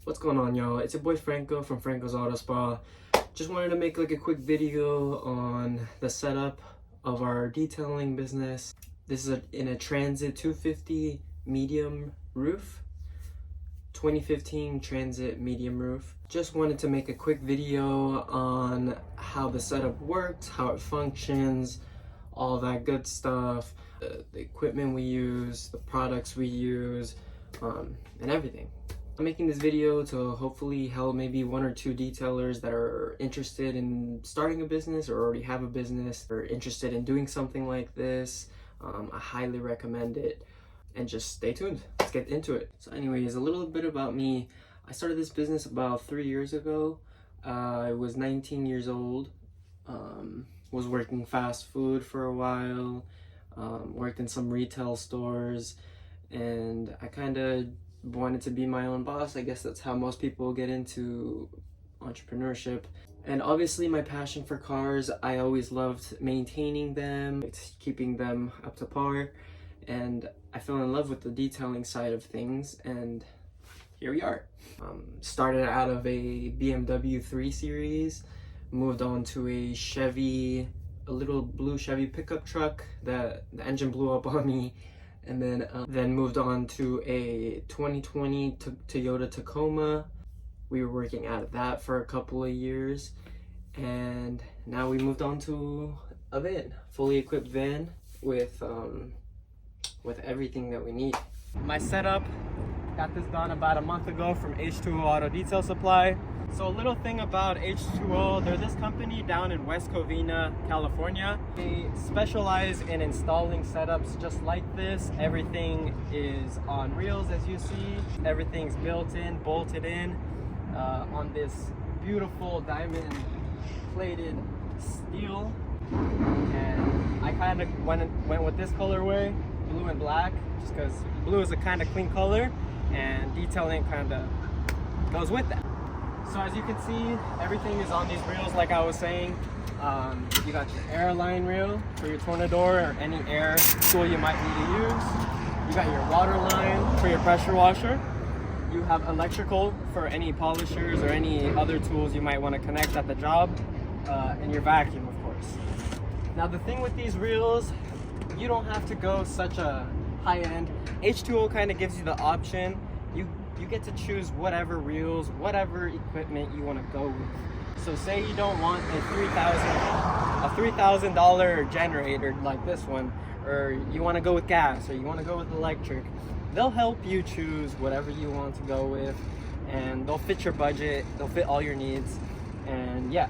What's going on, y'all? It's your boy Franco from Franco's Auto Spa. Just wanted to make like a quick video on the setup of our detailing business. This is in a Transit 250 medium roof. 2015 Transit medium roof. Just wanted to make a quick video on how the setup works, how it functions, all that good stuff, the equipment we use, the products we use, and everything. I'm making this video to hopefully help maybe one or two detailers that are interested in starting a business or already have a business or interested in doing something like this. I highly recommend it, and just stay tuned. Let's get into it. So anyways, a little bit about me. I started this business about 3 years ago. I was 19 years old, was working fast food for a while, worked in some retail stores, and I kind of wanted to be my own boss. I guess that's how most people get into entrepreneurship. And obviously my passion for cars, I always loved maintaining them, keeping them up to par, and I fell in love with the detailing side of things, and here we are. Started out of a BMW 3 Series, moved on to a little blue Chevy pickup truck that the engine blew up on me, and then moved on to a 2020 Toyota Tacoma. We were working out of that for a couple of years, and now we moved on to a van, fully equipped van with everything that we need. My setup, got this done about a month ago from H2O Auto Detail Supply. So a little thing about H2O, they're this company down in West Covina, California. They specialize in installing setups just like this. Everything is on reels, as you see. Everything's built in, bolted in on this beautiful diamond plated steel. And I kind of went with this colorway, blue and black, just because blue is a kind of clean color and detailing kind of goes with that. So as you can see, everything is on these reels like I was saying. You got your air line reel for your tornador or any air tool you might need to use. You got your water line for your pressure washer. You have electrical for any polishers or any other tools you might want to connect at the job, and your vacuum, of course. Now the thing with these reels, you don't have to go such a high end. H2O kind of gives you the option. You get to choose whatever reels, whatever equipment you want to go with. So say you don't want a $3,000 generator like this one, or you want to go with gas, or you want to go with electric. They'll help you choose whatever you want to go with, and they'll fit your budget, they'll fit all your needs, and yeah.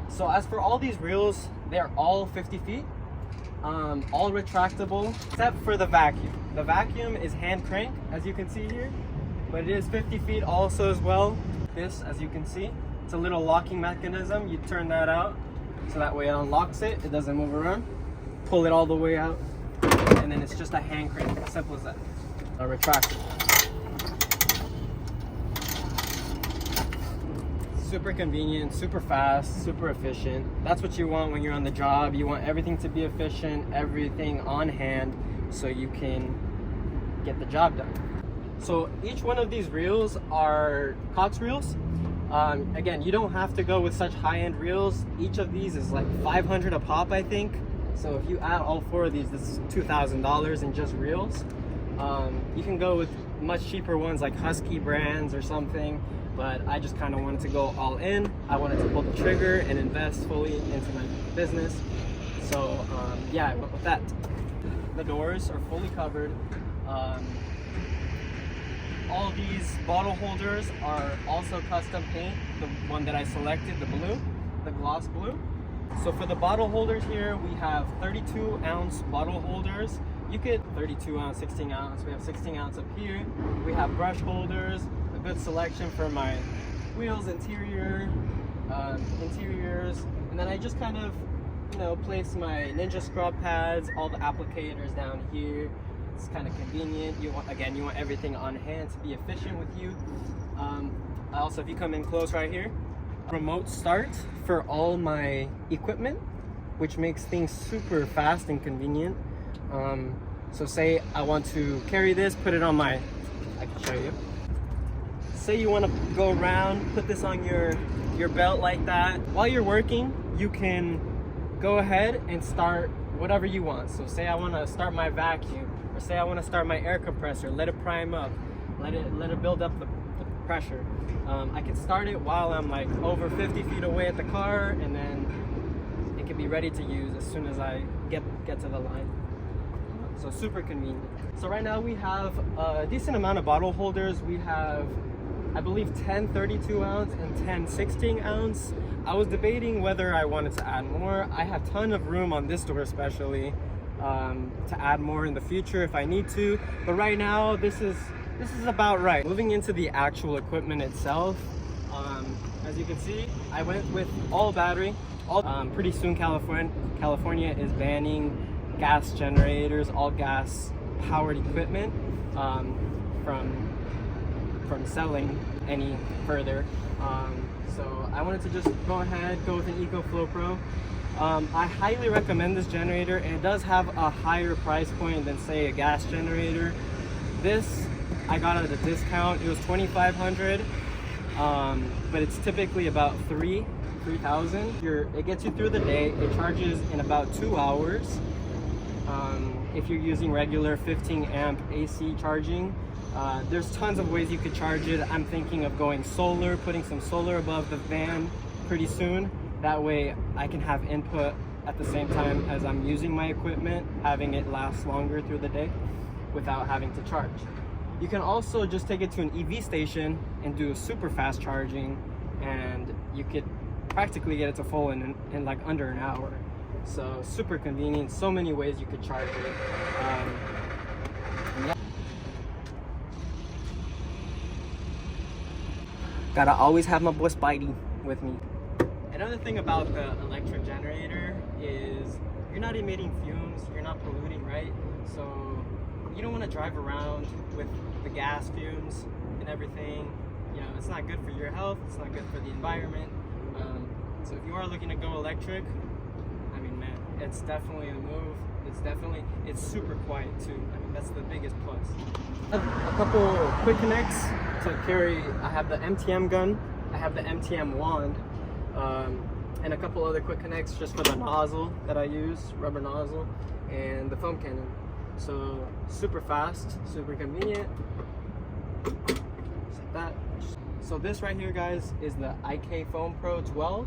So as for all these reels, they're all 50 feet, all retractable, except for the vacuum. The vacuum is hand crank, as you can see here, but it is 50 feet also as well. This, as you can see, it's a little locking mechanism. You turn that out, so that way it unlocks it, it doesn't move around. Pull it all the way out, and then it's just a hand crank, as simple as that. A retractable. Super convenient, super fast, super efficient. That's what you want when you're on the job. You want everything to be efficient, everything on hand, so you can get the job done. So each one of these reels are Cox reels. Again, you don't have to go with such high-end reels. Each of these is like $500 a pop, I think. So if you add all four of these, this is $2,000 in just reels. You can go with much cheaper ones like Husky brands or something, but I just kind of wanted to go all in. I wanted to pull the trigger and invest fully into my business. So yeah, I went with that. The doors are fully covered. All these bottle holders are also custom paint. The one that I selected, the blue, the gloss blue. So for the bottle holders here, we have 32-ounce bottle holders. You get 32 ounce, 16 ounce. We have 16 ounce up here. We have brush holders, a good selection for my wheels, interiors, and then I just kind of, place my Ninja scrub pads, all the applicators down here. It's kind of convenient. You want everything on hand to be efficient with you. Also, if you come in close right here, remote start for all my equipment, which makes things super fast and convenient. So say I want to carry this, put it on my, I can show you. say you want to go around, put this on your belt like that. While you're working, you can go ahead and start whatever you want. So say I want to start my vacuum, or say I want to start my air compressor, let it prime up, let it build up the pressure. I can start it while I'm like over 50 feet away at the car, and then it can be ready to use as soon as I get to the line. So super convenient. So right now we have a decent amount of bottle holders. We have, I believe, 10 32 ounce and 10 16 ounce. I was debating whether I wanted to add more. I have a ton of room on this door especially to add more in the future if I need to. But right now this is about right. Moving into the actual equipment itself, as you can see, I went with all battery. Pretty soon California is banning gas generators, all gas powered equipment from selling any further. So I wanted to just go with an EcoFlow Pro. I highly recommend this generator, and it does have a higher price point than say a gas generator. This I got at a discount. It was $2,500, but it's typically about $3,000. It gets you through the day. It charges in about 2 hours. If you're using regular 15 amp AC charging, there's tons of ways you could charge it. I'm thinking of going solar, putting some solar above the van pretty soon. That way I can have input at the same time as I'm using my equipment, having it last longer through the day without having to charge. You can also just take it to an EV station and do a super fast charging, and you could practically get it to full in like under an hour. So super convenient. So many ways you could charge it. Yeah. Gotta always have my boy Spidey with me. Another thing about the electric generator is you're not emitting fumes, you're not polluting, right? So you don't want to drive around with the gas fumes and everything. You know, it's not good for your health, it's not good for the environment. So if you are looking to go electric, I mean, man, it's definitely a move. It's super quiet too. I mean, that's the biggest plus. A couple quick connects to carry. I have the MTM gun, I have the MTM wand, and a couple other quick connects just for the nozzle that I use, rubber nozzle, and the foam cannon. So super fast, super convenient. Just like that. So this right here, guys, is the IK Foam Pro 12.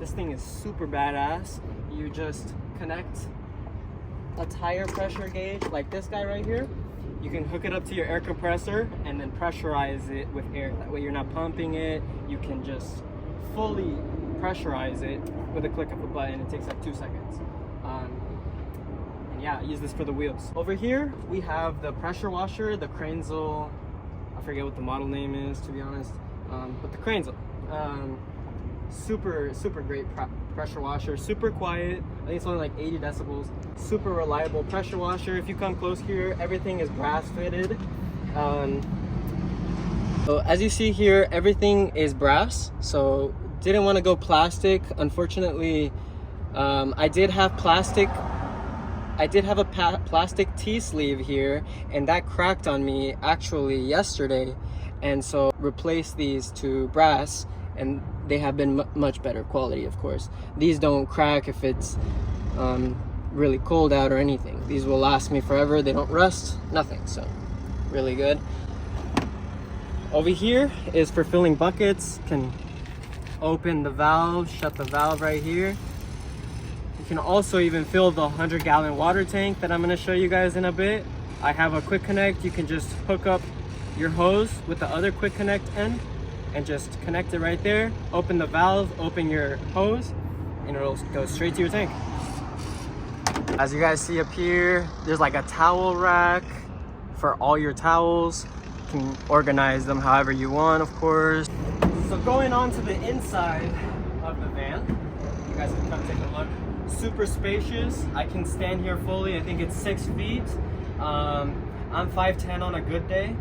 This thing is super badass. You just connect a tire pressure gauge like this guy right here. You can hook it up to your air compressor and then pressurize it with air. That way you're not pumping it. You can just fully pressurize it with a click of a button. It takes like 2 seconds. And yeah, I use this for the wheels. Over here we have the pressure washer, the Cranesel. I forget what the model name is, to be honest, but the Cranesel. Super great pressure washer, super quiet. I think it's only like 80 decibels. Super reliable pressure washer. If you come close here, everything is brass fitted. So as you see here, everything is brass. So didn't want to go plastic. Unfortunately, I did have a plastic T-sleeve here, and that cracked on me actually yesterday, and so replaced these to brass, and they have been much better quality, of course. These don't crack if it's really cold out or anything. These will last me forever. They don't rust, nothing, so really good. Over here is for filling buckets. Can open the valve, shut the valve right here. You can also even fill the 100-gallon water tank that I'm going to show you guys in a bit. I have a quick connect. You can just hook up your hose with the other quick connect end and just connect it right there. Open the valve, open your hose, and it'll go straight to your tank. As you guys see up here, there's like a towel rack for all your towels. You can organize them however you want, of course. So going on to the inside of the van, you guys can come take a look. Super spacious. I can stand here fully. I think it's 6 feet. I'm 5'10" on a good day.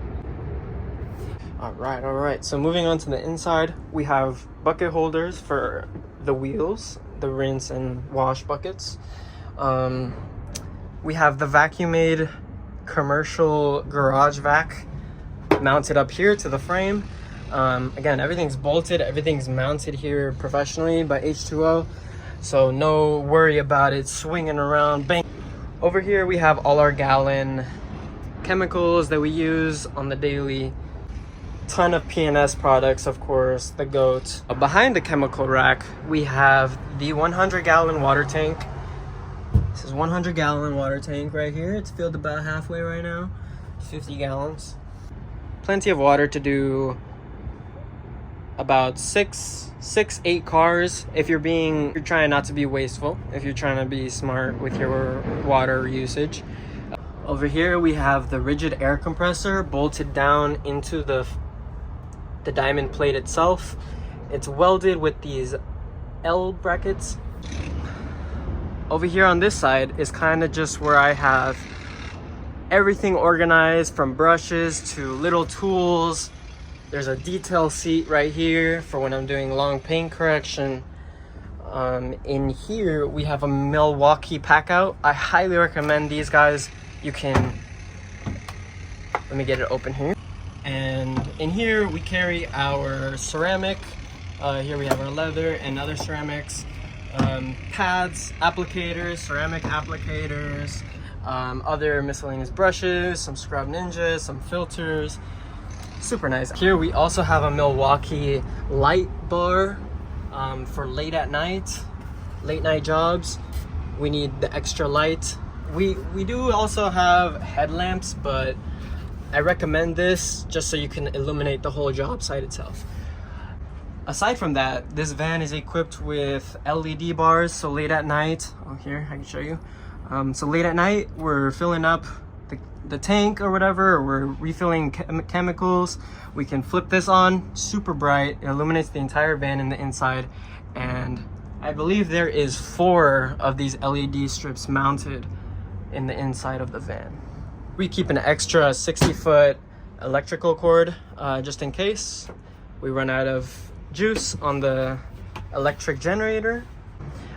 All right. So moving on to the inside, we have bucket holders for the wheels, the rinse and wash buckets. We have the Vacuum-Aid commercial garage vac mounted up here to the frame. Again, everything's bolted, everything's mounted here professionally by H2O, so no worry about it swinging around. Bang. Over here we have all our gallon chemicals that we use on the daily. Ton of P&S products, of course, the GOAT. Behind the chemical rack, we have the 100-gallon water tank. This is 100-gallon water tank right here. It's filled about halfway right now, 50 gallons. Plenty of water to do about 8 cars if you're trying not to be wasteful, if you're trying to be smart with your water usage. Over here we have the rigid air compressor bolted down into the diamond plate itself. It's welded with these L brackets. Over here on this side is kind of just where I have everything organized, from brushes to little tools. There's a detail seat right here for when I'm doing long paint correction. In here we have a Milwaukee pack out. I highly recommend these guys. You can, let me get it open here. And in here we carry our ceramic. Here we have our leather and other ceramics, pads, applicators, ceramic applicators, other miscellaneous brushes, some Scrub Ninjas, some filters. Super nice. Here we also have a Milwaukee light bar for late night jobs. We need the extra light. We do also have headlamps, but I recommend this just so you can illuminate the whole job site itself. Aside from that, this van is equipped with LED bars, so late at night, here I can show you. So late at night, we're filling up the tank or whatever, or we're refilling chemicals. We can flip this on, super bright, it illuminates the entire van in the inside, and I believe there is 4 of these LED strips mounted in the inside of the van. We keep an extra 60-foot electrical cord just in case we run out of juice on the electric generator.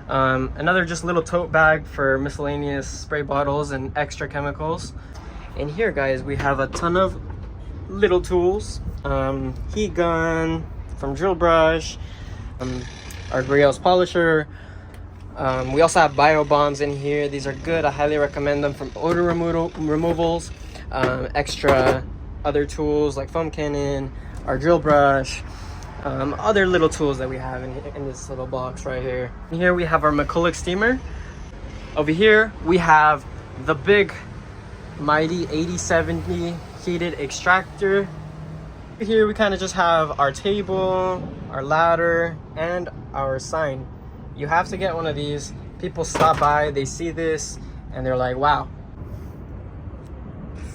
Another just little tote bag for miscellaneous spray bottles and extra chemicals. In here, guys, we have a ton of little tools. Heat gun from drill brush, our Griot's polisher. We also have bio bombs in here. These are good. I highly recommend them from odor removals. Extra other tools like foam cannon, our drill brush, other little tools that we have in this little box right here. And here we have our McCulloch steamer. Over here we have the big mighty 8070 heated extractor. Here we kind of just have our table, our ladder, and our sign. You have to get one of these. People stop by, they see this, and they're like, wow.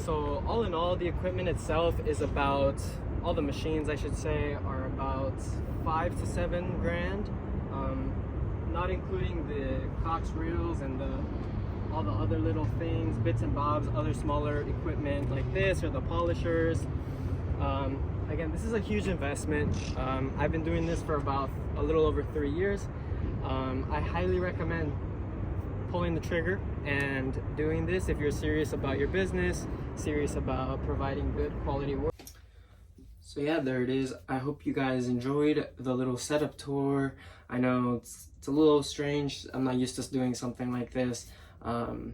So all in all, the equipment itself is about, all the machines I should say, are about 5 to 7 grand. Not including the Cox reels and all the other little things, bits and bobs, other smaller equipment like this, or the polishers. Again, this is a huge investment. I've been doing this for about a little over 3 years. I highly recommend pulling the trigger and doing this if you're serious about your business, serious about providing good quality work. So yeah, there it is. I hope you guys enjoyed the little setup tour. I know it's a little strange. I'm not used to doing something like this. I'm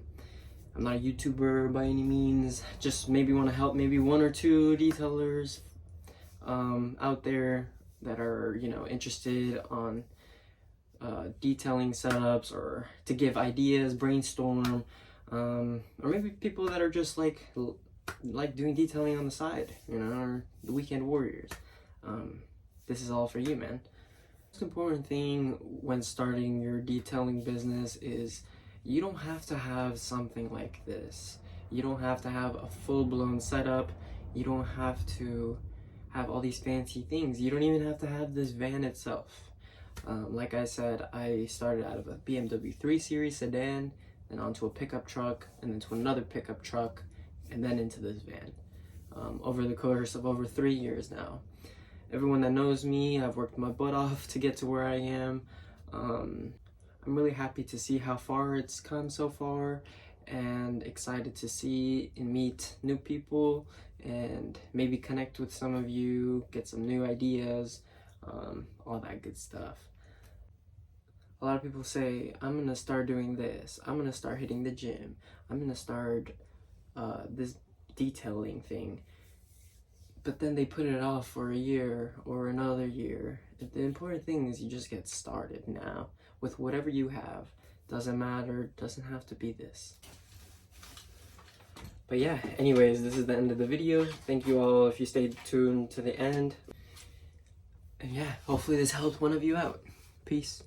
not a YouTuber by any means. Just maybe want to help maybe 1 or 2 detailers out there that are, you know, interested on detailing setups, or to give ideas, brainstorm, or maybe people that are just like doing detailing on the side, you know, or the weekend warriors. This is all for you, man. The most important thing when starting your detailing business is you don't have to have something like this. You don't have to have a full-blown setup. You don't have to have all these fancy things. You don't even have to have this van itself. Like I said, I started out of a BMW 3 Series sedan, then onto a pickup truck, and then to another pickup truck, and then into this van. Over the course of over 3 years now. Everyone that knows me, I've worked my butt off to get to where I am. I'm really happy to see how far it's come so far, and excited to see and meet new people and maybe connect with some of you, get some new ideas, all that good stuff. A lot of people say, I'm gonna start doing this, I'm gonna start hitting the gym, I'm gonna start this detailing thing, but then they put it off for a year or another year. The important thing is you just get started now with whatever you have. Doesn't matter, doesn't have to be this. But yeah, anyways, this is the end of the video. Thank you all if you stayed tuned to the end. And yeah, hopefully this helped one of you out. Peace.